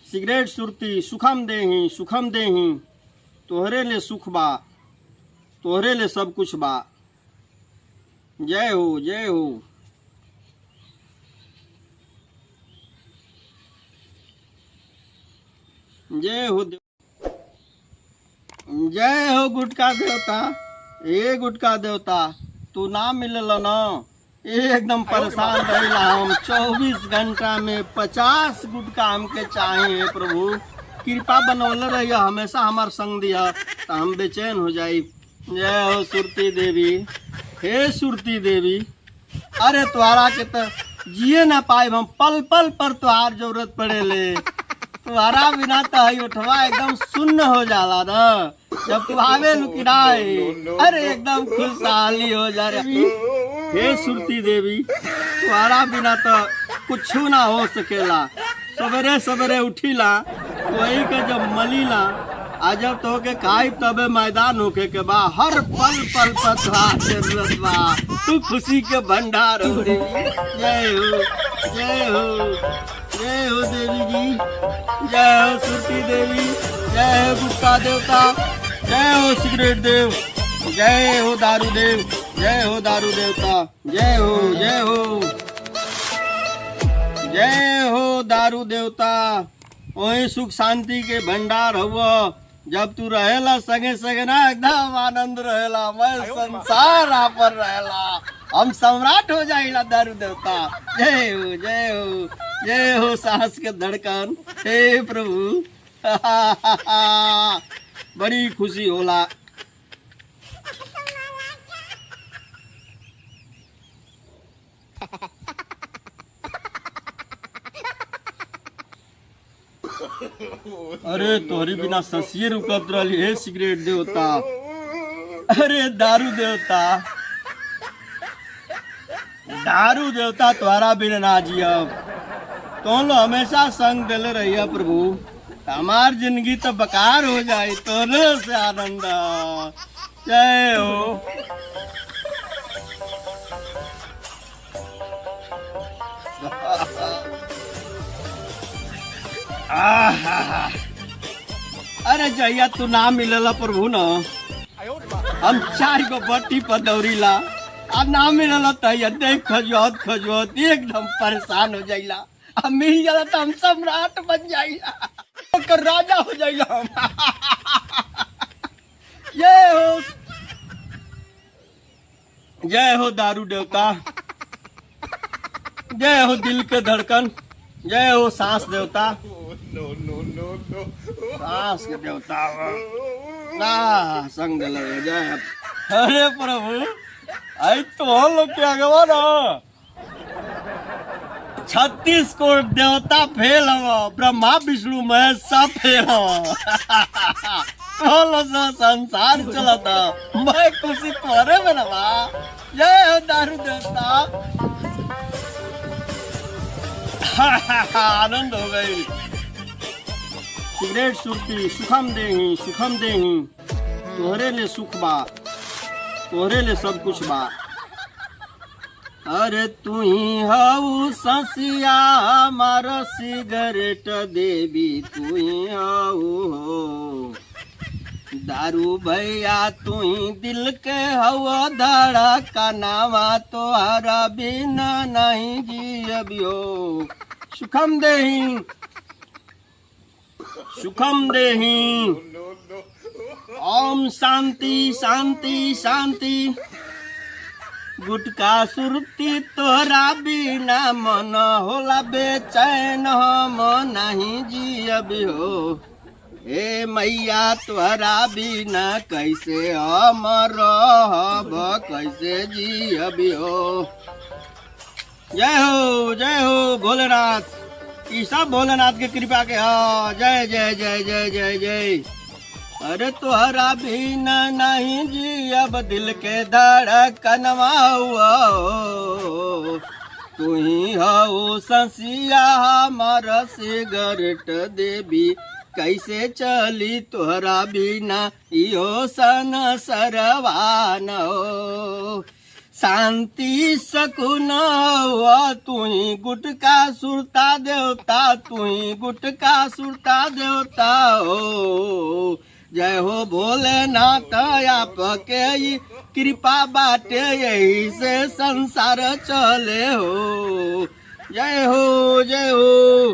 Cigarette सुरती सुखम देही तोहरे ले सुख बा तोहरे ले सब कुछ बा। जय हो जय हो। जय हो जय हो गुटका देवता। ए गुटका देवता तू ना मिलल न एकदम परेशान रहिला हम। 24 घंटा में 50 गुटका हमके चाहिए प्रभु। कृपा बनौले रहिया हमेशा हमार संग दिया तो हम बेचैन हो जाई। जय हो सुरती देवी। हे सुरती देवी अरे तुम्हारा के तो जिए ना पाए हम पल पल पर तुहार जरूरत पड़े ले। तुम्हारा बिना तो हई उठवा एकदम शून्य हो जाला ना जब तू आवे लुकिनाए। अरे एकदम खुशहाली हो जा रही। हे सुरती देवी तुम्हारा बिना तो कुछ ना हो सकेला। सवेरे सवेरे उठीला वही के जब मलीला आज जब तो के खाई तबे मैदान होके के बा। हर पल पल पर तुहार जरूरत बा। तू खुशी के भंडार हो रे। जय हो जय हो जय हो देवी जी। जय हो सुरती देवी। जय हो गुटका देवता। जय हो सिगरेट देव। जय हो दारू देव। जय हो दारू देवता। जय हो जय हो जय हो दारू देवता। वही सुख शांति के भंडार हुआ। जब तू रहेला सगे सगे ना एकदम आनंद रहेला। मैं संसार पर रहेला हम सम्राट हो जाइला दारू देवता। जय हो जय हो जय हो सांस के धड़कन। हे प्रभु बड़ी खुशी होला। अरे तोहरी बिना ससिए रुकत रही। हे सिगरेट देवता। अरे दारू देवता दारू देवता तुम्हारा बिना ना जियब। तुम लोग हमेशा संग दिल रहिए प्रभु। हमार जिंदगी तो बेकार हो जाए तोरे से आनंद। जय हो। अरे जहिया तू ना मिलला प्रभु न हम 4 गो बट्टी पर दौड़ीला आ ना मिलला तहिया देख खजुआत एकदम परेशान हो जाइला। अब मिल जाला तो हम सम्राट बन जाइला ओकर राजा हो जाइला हम। जय हो दारू देवता। जय हो दिल के धड़कन। जय हो सांस देवता। सांस के देवता ना संग लगे। जय अरे प्रभु आई तो लोग क्या गवा ना 36 कोट देवता फेल हो। ब्रह्मा विष्णु महेश सब फेल हो। संसार चलता मैं खुशी तोरे में ना। जय हो दारू देवता। आनंद हो गई। सिगरेट सुरती सुखम देही तोहरे ले सुख बा तोहरे ले सब कुछ बा। अरे तू ही हऊ ससिया मार सिगरेट देवी तू ही हऊ। दारू भैया तू ही दिल के हवा धड़कनवा तोहरा बिना नहीं जियबियो। सुखम देही ओम शांति शांति शांति। गुटका सुरती तोहरा बिना मन होला बेचैन हम नहीं जियबियो। हे मैया तोहरा बिना कैसे हम रहब कैसे जियबियो। जय हो भोलेनाथ। ई सब भोलेनाथ के कृपा के हा। जय जय जय जय जय जय। अरे तोहरा बिना नहीं जियब दिल के धड़कनवा हुआ। तू ही हो ससिया हमार सिगरेट देवी कैसे चली तोहरा बिना इहो सन सरवान हो। शांति सकून हुआ तू ही गुटका सुरता देवता, तू ही गुटका सुरता देवता हो। जय हो भोलेनाथ आपके ही कृपा बाटे, यही से संसार चले हो। जय हो जय हो।